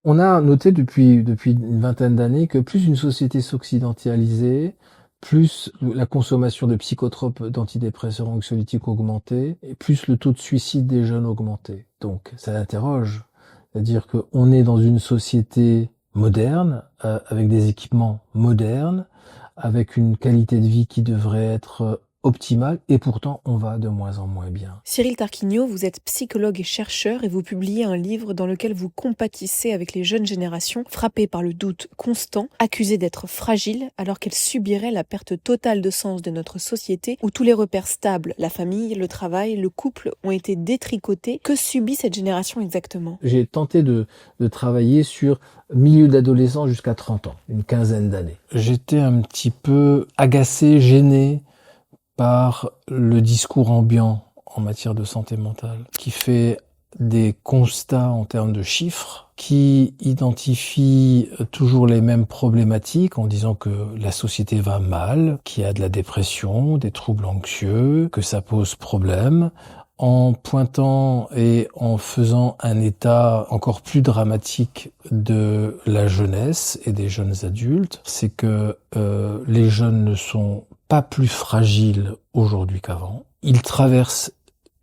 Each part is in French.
On a noté depuis une vingtaine d'années que plus une société s'occidentalisait, plus la consommation de psychotropes, d'antidépresseurs anxiolytiques augmentait, et plus le taux de suicide des jeunes augmentait. Donc, ça interroge. C'est-à-dire qu'on est dans une société moderne, avec des équipements modernes, avec une qualité de vie qui devrait être optimale, et pourtant on va de moins en moins bien. Cyril Tarquinio, vous êtes psychologue et chercheur et vous publiez un livre dans lequel vous compatissez avec les jeunes générations frappées par le doute constant, accusées d'être fragiles alors qu'elles subiraient la perte totale de sens de notre société où tous les repères stables, la famille, le travail, le couple ont été détricotés. Que subit cette génération exactement ? J'ai tenté de travailler sur milieu d'adolescent jusqu'à 30 ans, une quinzaine d'années. J'étais un petit peu agacé, gêné par le discours ambiant en matière de santé mentale, qui fait des constats en termes de chiffres, qui identifie toujours les mêmes problématiques en disant que la société va mal, qu'il y a de la dépression, des troubles anxieux, que ça pose problème, en pointant et en faisant un état encore plus dramatique de la jeunesse et des jeunes adultes, c'est que les jeunes ne sont pas plus fragiles aujourd'hui qu'avant. Ils traversent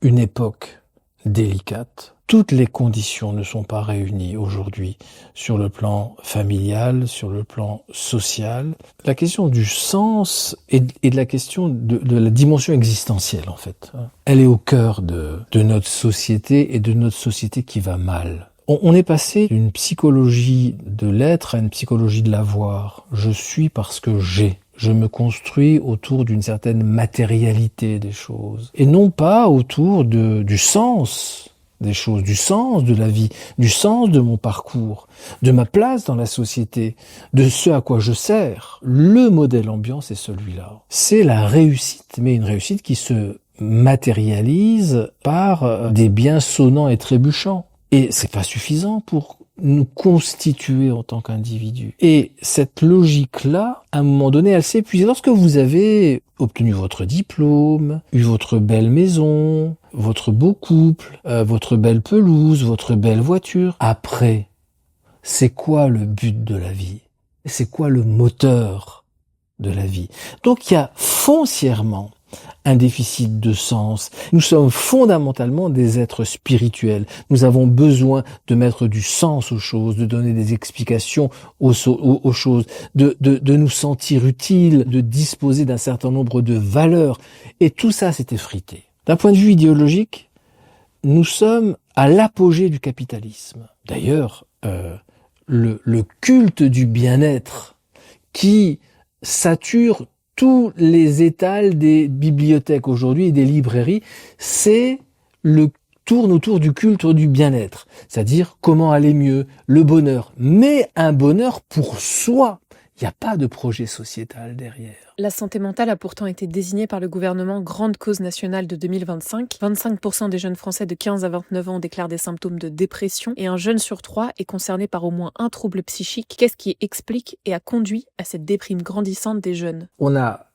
une époque délicate. Toutes les conditions ne sont pas réunies aujourd'hui sur le plan familial, sur le plan social. La question du sens et de la question de la dimension existentielle, en fait, elle est au cœur de notre société et de notre société qui va mal. On est passé d'une psychologie de l'être à une psychologie de l'avoir. Je suis parce que j'ai. Je me construis autour d'une certaine matérialité des choses. Et non pas autour du sens des choses, du sens de la vie, du sens de mon parcours, de ma place dans la société, de ce à quoi je sers. Le modèle ambiant, c'est celui-là. C'est la réussite, mais une réussite qui se matérialise par des biens sonnants et trébuchants. Et c'est pas suffisant pour nous constituer en tant qu'individus. Et cette logique-là, à un moment donné, elle s'épuise. Lorsque vous avez obtenu votre diplôme, eu votre belle maison, votre beau couple, votre belle pelouse, votre belle voiture, après, c'est quoi le but de la vie? C'est quoi le moteur de la vie? Donc il y a foncièrement un déficit de sens. Nous sommes fondamentalement des êtres spirituels. Nous avons besoin de mettre du sens aux choses, de donner des explications aux choses, de nous sentir utiles, de disposer d'un certain nombre de valeurs. Et tout ça s'est effrité. D'un point de vue idéologique, nous sommes à l'apogée du capitalisme. D'ailleurs, le culte du bien-être qui sature tous les étals des bibliothèques aujourd'hui et des librairies, tourne autour du culte du bien-être. C'est-à-dire comment aller mieux, le bonheur. Mais un bonheur pour soi. Il n'y a pas de projet sociétal derrière. La santé mentale a pourtant été désignée par le gouvernement grande cause nationale de 2025. 25% des jeunes Français de 15 à 29 ans déclarent des symptômes de dépression et un jeune sur 3 est concerné par au moins un trouble psychique. Qu'est-ce qui explique et a conduit à cette déprime grandissante des jeunes ? On a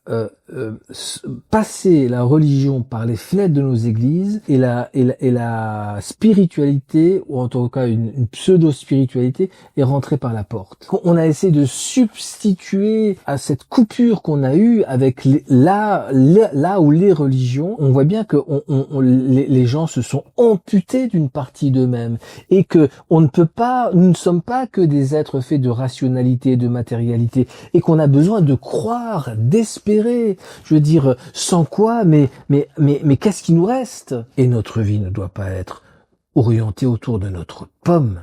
passé la religion par les fenêtres de nos églises et la spiritualité, ou en tout cas une pseudo-spiritualité, est rentrée par la porte. On a essayé de substituer à cette coupure qu'on a eue avec là où les religions, on voit bien que les gens se sont amputés d'une partie d'eux-mêmes et que nous ne sommes pas que des êtres faits de rationalité, de matérialité, et qu'on a besoin de croire, d'espérer. Je veux dire, sans quoi, mais qu'est-ce qui nous reste? Et notre vie ne doit pas être orientée autour de notre pomme,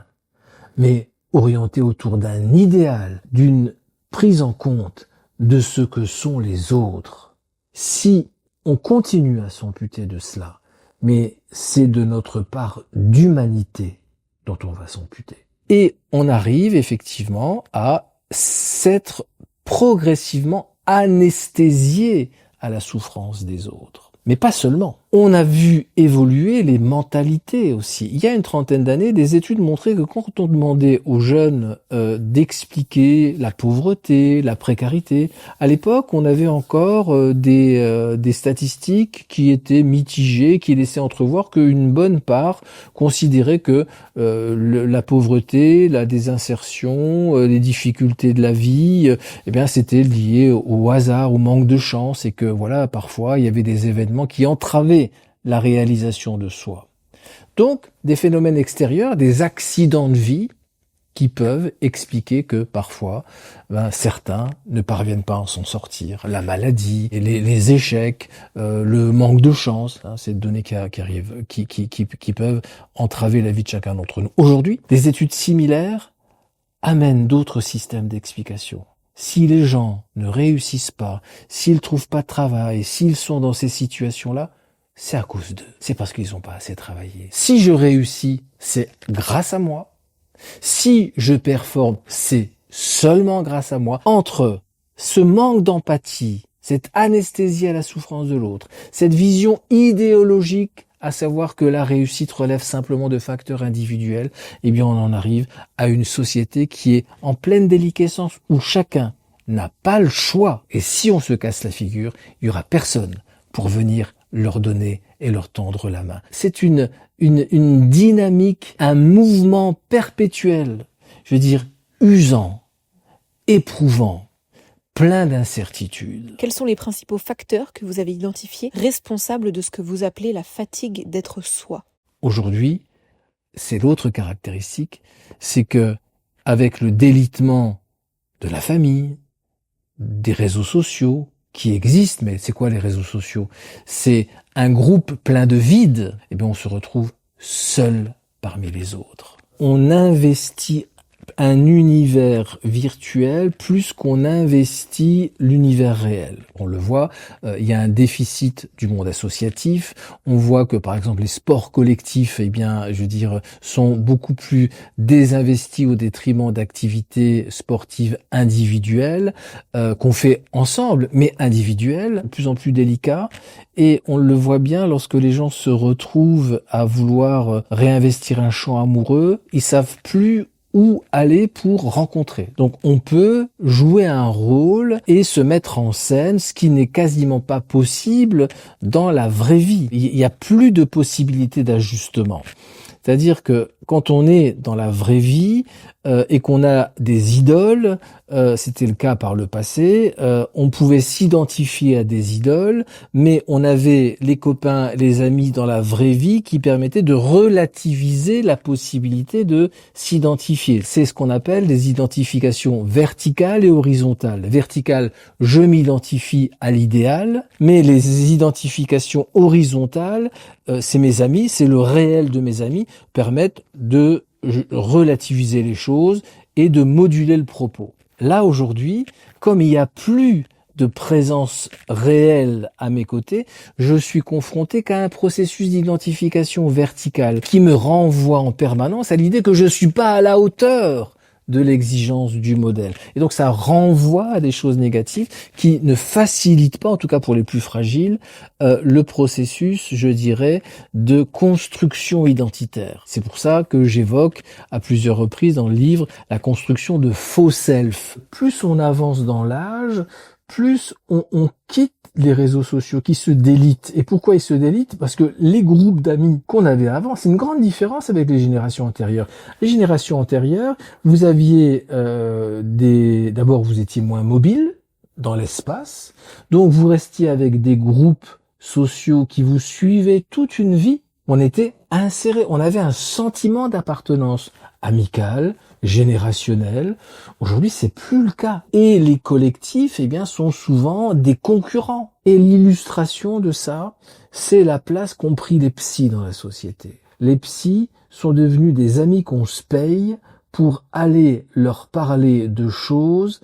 mais orientée autour d'un idéal, d'une prise en compte de ce que sont les autres. Si on continue à s'amputer de cela, mais c'est de notre part d'humanité dont on va s'amputer. Et on arrive effectivement à s'être progressivement anesthésié à la souffrance des autres. Mais pas seulement. On a vu évoluer les mentalités aussi. Il y a une trentaine d'années, des études montraient que quand on demandait aux jeunes d'expliquer la pauvreté, la précarité, à l'époque, on avait encore des statistiques qui étaient mitigées, qui laissaient entrevoir qu'une bonne part considérait que la pauvreté, la désinsertion, les difficultés de la vie, eh bien, c'était lié au hasard, au manque de chance, et que voilà, parfois, il y avait des événements qui entravaient la réalisation de soi. Donc, des phénomènes extérieurs, des accidents de vie qui peuvent expliquer que parfois, certains ne parviennent pas à s'en sortir. La maladie, les échecs, le manque de chance, ces données qui arrivent, qui peuvent entraver la vie de chacun d'entre nous. Aujourd'hui, des études similaires amènent d'autres systèmes d'explication. Si les gens ne réussissent pas, s'ils trouvent pas de travail, s'ils sont dans ces situations-là, c'est à cause d'eux. C'est parce qu'ils n'ont pas assez travaillé. Si je réussis, c'est grâce à moi. Si je performe, c'est seulement grâce à moi. Entre ce manque d'empathie, cette anesthésie à la souffrance de l'autre, cette vision idéologique, à savoir que la réussite relève simplement de facteurs individuels, eh bien on en arrive à une société qui est en pleine déliquescence, où chacun n'a pas le choix. Et si on se casse la figure, il n'y aura personne pour venir leur donner et leur tendre la main. C'est une dynamique, un mouvement perpétuel, je veux dire usant, éprouvant, plein d'incertitudes. Quels sont les principaux facteurs que vous avez identifiés responsables de ce que vous appelez la fatigue d'être soi? Aujourd'hui, c'est l'autre caractéristique, c'est que avec le délitement de la famille, des réseaux sociaux, qui existent, mais c'est quoi les réseaux sociaux? C'est un groupe plein de vide, et bien on se retrouve seul parmi les autres. On investit un univers virtuel plus qu'on investit l'univers réel. On le voit, il y a un déficit du monde associatif. On voit que par exemple les sports collectifs, eh bien, je veux dire, sont beaucoup plus désinvestis au détriment d'activités sportives individuelles qu'on fait ensemble, mais individuelles, de plus en plus délicat. Et on le voit bien lorsque les gens se retrouvent à vouloir réinvestir un champ amoureux, ils savent plus où aller pour rencontrer. Donc on peut jouer un rôle et se mettre en scène, ce qui n'est quasiment pas possible dans la vraie vie. Il n'y a plus de possibilité d'ajustement. C'est-à-dire que quand on est dans la vraie vie et qu'on a des idoles, c'était le cas par le passé, on pouvait s'identifier à des idoles, mais on avait les copains, les amis dans la vraie vie qui permettaient de relativiser la possibilité de s'identifier. C'est ce qu'on appelle des identifications verticales et horizontales. Verticale, je m'identifie à l'idéal, mais les identifications horizontales, c'est mes amis, c'est le réel de mes amis, permettent de relativiser les choses et de moduler le propos. Là, aujourd'hui, comme il n'y a plus de présence réelle à mes côtés, je suis confronté qu'à un processus d'identification verticale qui me renvoie en permanence à l'idée que je ne suis pas à la hauteur de l'exigence du modèle. Et donc ça renvoie à des choses négatives qui ne facilitent pas, en tout cas pour les plus fragiles, le processus, je dirais, de construction identitaire. C'est pour ça que j'évoque à plusieurs reprises dans le livre la construction de faux self. Plus on avance dans l'âge, plus on quitte les réseaux sociaux qui se délitent. Et pourquoi ils se délitent? Parce que les groupes d'amis qu'on avait avant, c'est une grande différence avec les générations antérieures. Les générations antérieures, vous aviez d'abord vous étiez moins mobile dans l'espace, donc vous restiez avec des groupes sociaux qui vous suivaient toute une vie. On était insérés, on avait un sentiment d'appartenance amicale, générationnel. Aujourd'hui, c'est plus le cas. Et les collectifs, eh bien, sont souvent des concurrents. Et l'illustration de ça, c'est la place qu'ont pris les psys dans la société. Les psys sont devenus des amis qu'on se paye pour aller leur parler de choses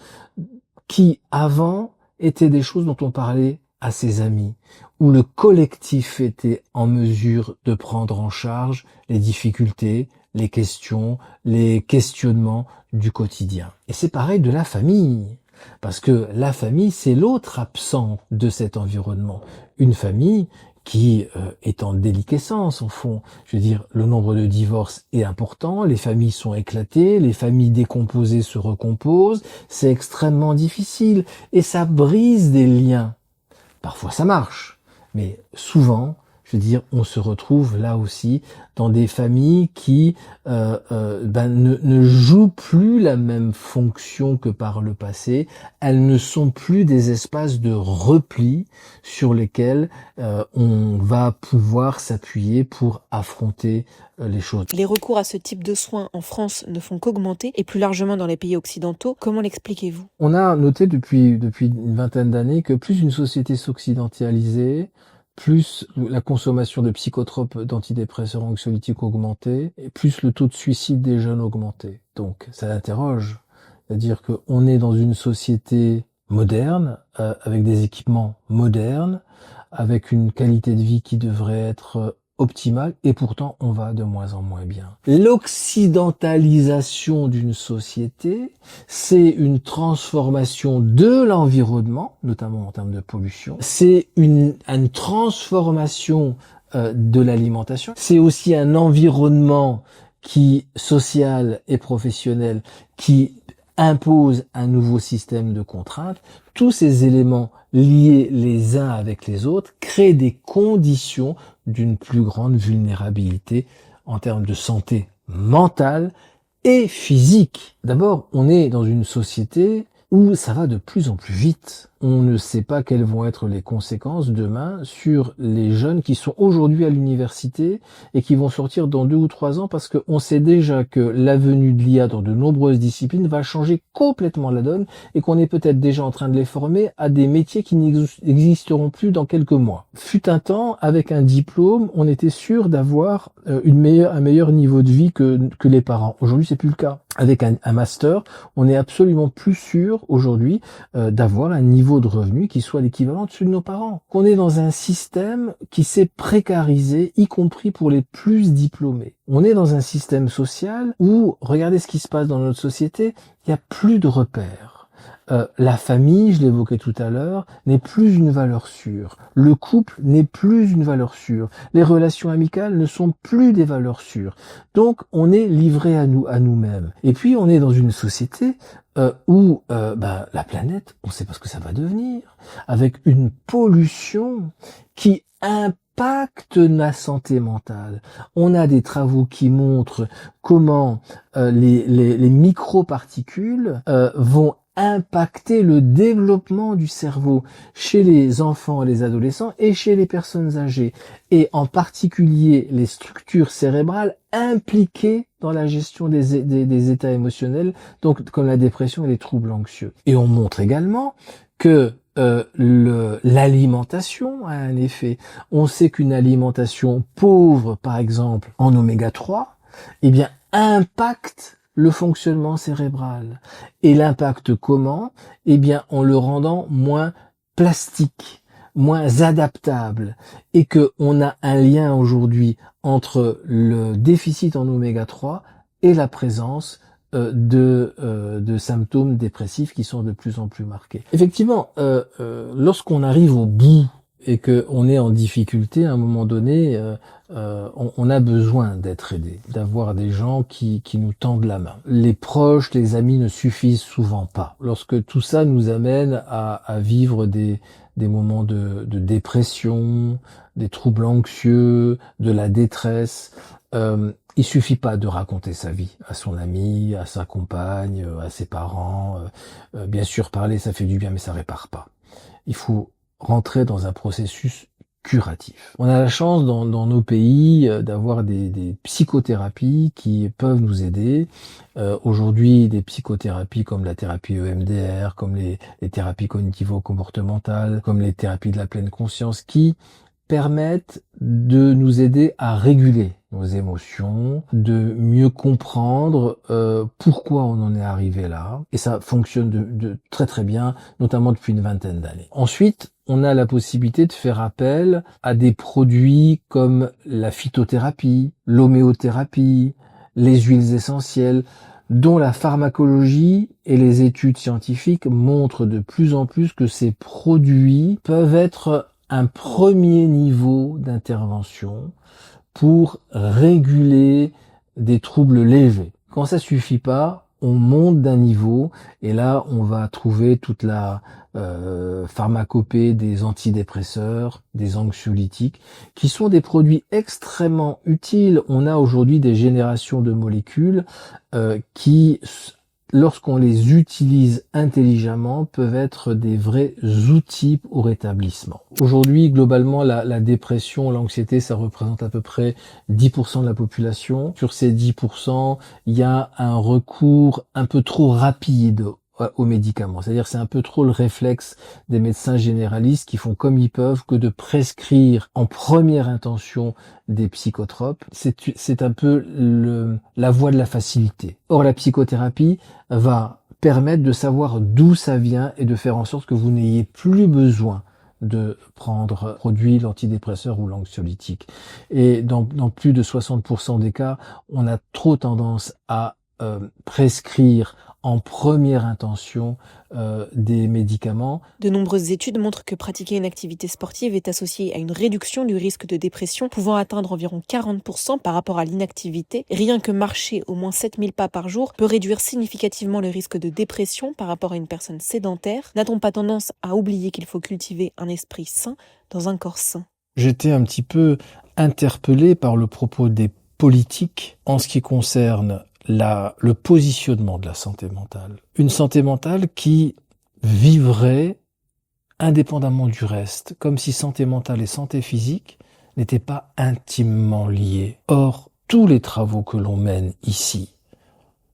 qui, avant, étaient des choses dont on parlait à ses amis, où le collectif était en mesure de prendre en charge les difficultés, les questions, les questionnements du quotidien. Et c'est pareil de la famille, parce que la famille, c'est l'autre absent de cet environnement. Une famille qui est en déliquescence, au fond. Je veux dire, le nombre de divorces est important, les familles sont éclatées, les familles décomposées se recomposent, c'est extrêmement difficile, et ça brise des liens. Parfois ça marche, mais souvent, je veux dire, on se retrouve là aussi dans des familles qui ne jouent plus la même fonction que par le passé. Elles ne sont plus des espaces de repli sur lesquels on va pouvoir s'appuyer pour affronter les choses. Les recours à ce type de soins en France ne font qu'augmenter, et plus largement dans les pays occidentaux. Comment l'expliquez-vous ? On a noté depuis une vingtaine d'années que plus une société s'occidentalisait, plus la consommation de psychotropes, d'antidépresseurs, anxiolytiques augmentait, et plus le taux de suicide des jeunes augmentait. Donc, ça interroge. C'est-à-dire qu'on est dans une société moderne, avec des équipements modernes, avec une qualité de vie qui devrait être optimale, et pourtant on va de moins en moins bien. L'occidentalisation d'une société, c'est une transformation de l'environnement, notamment en termes de pollution. C'est une transformation de l'alimentation. C'est aussi un environnement social et professionnel qui impose un nouveau système de contraintes. Tous ces éléments liés les uns avec les autres créent des conditions d'une plus grande vulnérabilité en termes de santé mentale et physique. D'abord, on est dans une société où ça va de plus en plus vite. On ne sait pas quelles vont être les conséquences demain sur les jeunes qui sont aujourd'hui à l'université et qui vont sortir dans 2 ou 3 ans, parce qu'on sait déjà que la venue de l'IA dans de nombreuses disciplines va changer complètement la donne et qu'on est peut-être déjà en train de les former à des métiers qui n'existeront plus dans quelques mois. Fut un temps, avec un diplôme, on était sûr d'avoir un meilleur niveau de vie que les parents. Aujourd'hui, c'est plus le cas. Avec un master, on est absolument plus sûr aujourd'hui d'avoir un niveau de revenu qui soit l'équivalent de celui de nos parents. Qu'on est dans un système qui s'est précarisé, y compris pour les plus diplômés. On est dans un système social où, regardez ce qui se passe dans notre société, il n'y a plus de repères. La famille, je l'évoquais tout à l'heure, n'est plus une valeur sûre. Le couple n'est plus une valeur sûre. Les relations amicales ne sont plus des valeurs sûres. Donc, on est livré à nous-mêmes. Et puis, on est dans une société où la planète, on ne sait pas ce que ça va devenir, avec une pollution qui impacte la santé mentale. On a des travaux qui montrent comment les microparticules vont impacter le développement du cerveau chez les enfants et les adolescents et chez les personnes âgées, et en particulier les structures cérébrales impliquées dans la gestion des états émotionnels, donc comme la dépression et les troubles anxieux. Et on montre également que l'alimentation a un effet. On sait qu'une alimentation pauvre, par exemple, en oméga 3, impacte le fonctionnement cérébral. Et l'impact comment ? En le rendant moins plastique, moins adaptable, et que on a un lien aujourd'hui entre le déficit en oméga 3 et la présence de symptômes dépressifs qui sont de plus en plus marqués. Effectivement, lorsqu'on arrive au bout et qu'on est en difficulté, à un moment donné, on a besoin d'être aidé, d'avoir des gens qui nous tendent la main. Les proches, les amis ne suffisent souvent pas. Lorsque tout ça nous amène à vivre des moments de dépression, des troubles anxieux, de la détresse, il suffit pas de raconter sa vie à son ami, à sa compagne, à ses parents. Bien sûr, parler, ça fait du bien, mais ça répare pas. Il faut rentrer dans un processus curatif. On a la chance dans nos pays d'avoir des psychothérapies qui peuvent nous aider. Aujourd'hui, des psychothérapies comme la thérapie EMDR, comme les thérapies cognitivo-comportementales, comme les thérapies de la pleine conscience, qui permettent de nous aider à réguler nos émotions, de mieux comprendre pourquoi on en est arrivé là. Et ça fonctionne de très très bien, notamment depuis une vingtaine d'années. Ensuite, on a la possibilité de faire appel à des produits comme la phytothérapie, l'homéothérapie, les huiles essentielles, dont la pharmacologie et les études scientifiques montrent de plus en plus que ces produits peuvent être un premier niveau d'intervention pour réguler des troubles légers. Quand ça suffit pas, on monte d'un niveau et là on va trouver toute la pharmacopée des antidépresseurs, des anxiolytiques, qui sont des produits extrêmement utiles. On a aujourd'hui des générations de molécules qui, lorsqu'on les utilise intelligemment, peuvent être des vrais outils au rétablissement. Aujourd'hui, globalement, la dépression, l'anxiété, ça représente à peu près 10% de la population. Sur ces 10%, il y a un recours un peu trop rapide aux médicaments. C'est-à-dire c'est un peu trop le réflexe des médecins généralistes qui font comme ils peuvent que de prescrire en première intention des psychotropes. C'est un peu la voie de la facilité. Or, la psychothérapie va permettre de savoir d'où ça vient et de faire en sorte que vous n'ayez plus besoin de prendre produit l'antidépresseur ou l'anxiolytique. Et dans plus de 60% des cas, on a trop tendance à prescrire en première intention des médicaments. De nombreuses études montrent que pratiquer une activité sportive est associé à une réduction du risque de dépression pouvant atteindre environ 40% par rapport à l'inactivité. Rien que marcher au moins 7000 pas par jour peut réduire significativement le risque de dépression par rapport à une personne sédentaire. N'a-t-on pas tendance à oublier qu'il faut cultiver un esprit sain dans un corps sain ? J'étais un petit peu interpellé par le propos des politiques en ce qui concerne le positionnement de la santé mentale. Une santé mentale qui vivrait indépendamment du reste, comme si santé mentale et santé physique n'étaient pas intimement liées. Or, tous les travaux que l'on mène ici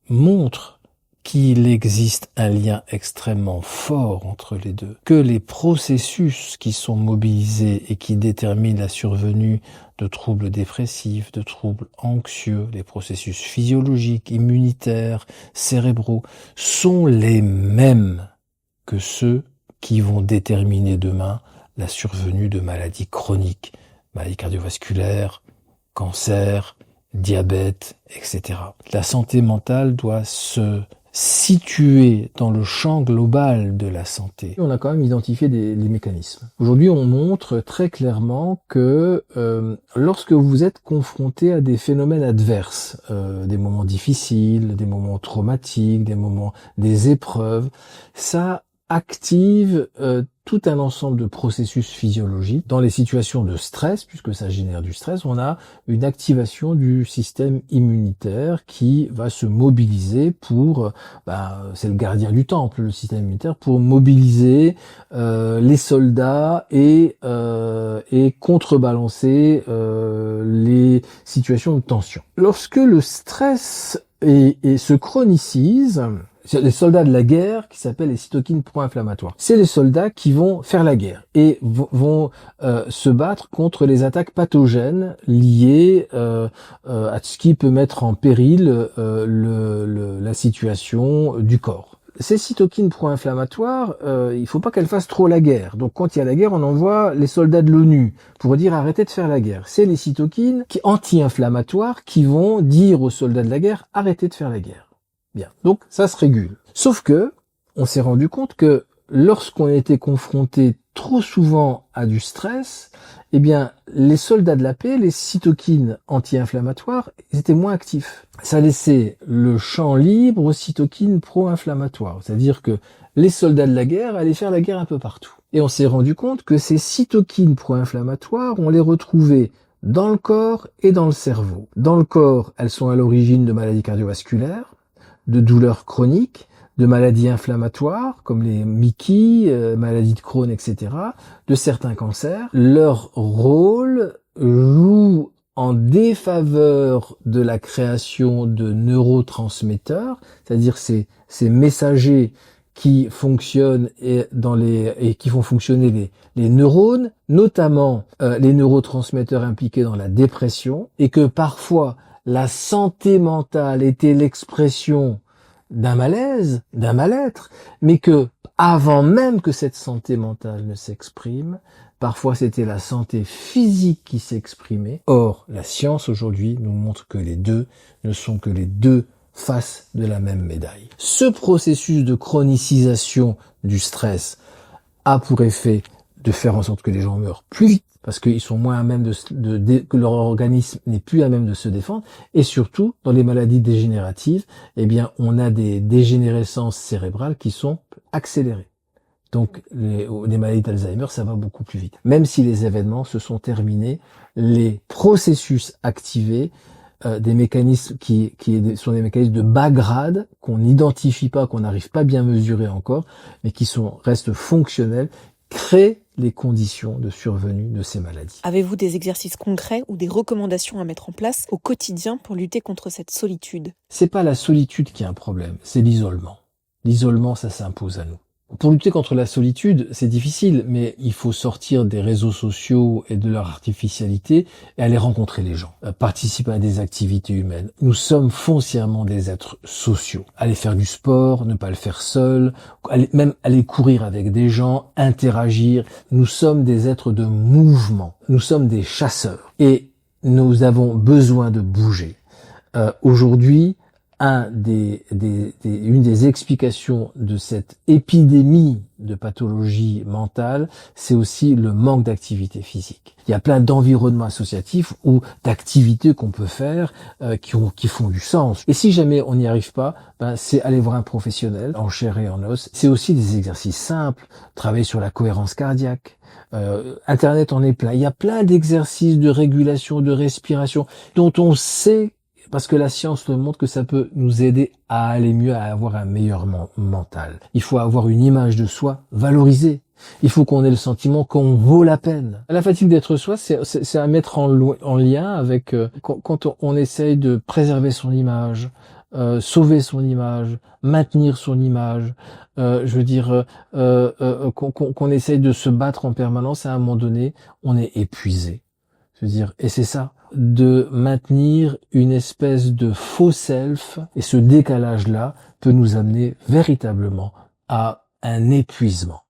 montrent qu'il existe un lien extrêmement fort entre les deux, que les processus qui sont mobilisés et qui déterminent la survenue de troubles dépressifs, de troubles anxieux, les processus physiologiques, immunitaires, cérébraux, sont les mêmes que ceux qui vont déterminer demain la survenue de maladies chroniques, maladies cardiovasculaires, cancers, diabète, etc. La santé mentale doit se situé dans le champ global de la santé. On a quand même identifié les mécanismes. Aujourd'hui, on montre très clairement que lorsque vous êtes confronté à des phénomènes adverses, des moments difficiles, des moments traumatiques, des épreuves, ça active tout un ensemble de processus physiologiques. Dans les situations de stress, puisque ça génère du stress, on a une activation du système immunitaire qui va se mobiliser pour, c'est le gardien du temple, le système immunitaire, pour mobiliser les soldats et contrebalancer les situations de tension. Lorsque le stress se chronicise, les soldats de la guerre qui s'appellent les cytokines pro-inflammatoires. C'est les soldats qui vont faire la guerre et vont se battre contre les attaques pathogènes liées à ce qui peut mettre en péril la situation du corps. Ces cytokines pro-inflammatoires, il faut pas qu'elles fassent trop la guerre. Donc quand il y a la guerre, on envoie les soldats de l'ONU pour dire arrêtez de faire la guerre. C'est les cytokines anti-inflammatoires qui vont dire aux soldats de la guerre arrêtez de faire la guerre. Bien, donc ça se régule. Sauf que on s'est rendu compte que lorsqu'on était confronté trop souvent à du stress, eh bien les soldats de la paix, les cytokines anti-inflammatoires, ils étaient moins actifs. Ça laissait le champ libre aux cytokines pro-inflammatoires, c'est-à-dire que les soldats de la guerre allaient faire la guerre un peu partout. Et on s'est rendu compte que ces cytokines pro-inflammatoires, on les retrouvait dans le corps et dans le cerveau. Dans le corps, elles sont à l'origine de maladies cardiovasculaires, de douleurs chroniques, de maladies inflammatoires comme les Mickey, maladies de Crohn, etc., de certains cancers. Leur rôle joue en défaveur de la création de neurotransmetteurs, c'est-à-dire ces messagers qui fonctionnent et qui font fonctionner les neurones, notamment les neurotransmetteurs impliqués dans la dépression, et que parfois la santé mentale était l'expression d'un malaise, d'un mal-être, mais que avant même que cette santé mentale ne s'exprime, parfois c'était la santé physique qui s'exprimait. Or, la science aujourd'hui nous montre que les deux ne sont que les deux faces de la même médaille. Ce processus de chronicisation du stress a pour effet de faire en sorte que les gens meurent plus vite, parce qu'ils sont moins à même que leur organisme n'est plus à même de se défendre. Et surtout, dans les maladies dégénératives, eh bien, on a des dégénérescences cérébrales qui sont accélérées. Donc, les maladies d'Alzheimer, ça va beaucoup plus vite. Même si les événements se sont terminés, les processus activés, des mécanismes qui sont des mécanismes de bas grade, qu'on n'identifie pas, qu'on n'arrive pas bien mesurer encore, mais qui restent fonctionnels, créent les conditions de survenue de ces maladies. Avez-vous des exercices concrets ou des recommandations à mettre en place au quotidien pour lutter contre cette solitude? C'est pas la solitude qui est un problème, c'est l'isolement. L'isolement, ça s'impose à nous. Pour lutter contre la solitude, c'est difficile, mais il faut sortir des réseaux sociaux et de leur artificialité et aller rencontrer les gens, participer à des activités humaines. Nous sommes foncièrement des êtres sociaux. Aller faire du sport, ne pas le faire seul, même aller courir avec des gens, interagir. Nous sommes des êtres de mouvement. Nous sommes des chasseurs et nous avons besoin de bouger. Aujourd'hui, une des explications de cette épidémie de pathologie mentale, c'est aussi le manque d'activité physique. Il y a plein d'environnements associatifs ou d'activités qu'on peut faire qui font du sens. Et si jamais on n'y arrive pas, c'est aller voir un professionnel en chair et en os. C'est aussi des exercices simples, travailler sur la cohérence cardiaque. Internet en est plein. Il y a plein d'exercices de régulation, de respiration dont on sait, parce que la science nous montre, que ça peut nous aider à aller mieux, à avoir un meilleur mental. Il faut avoir une image de soi valorisée. Il faut qu'on ait le sentiment qu'on vaut la peine. La fatigue d'être soi, c'est à mettre en lien avec quand on essaye de préserver son image, sauver son image, maintenir son image. Qu'on essaye de se battre en permanence, à un moment donné, on est épuisé. Et c'est ça, de maintenir une espèce de faux self, et ce décalage-là peut nous amener véritablement à un épuisement.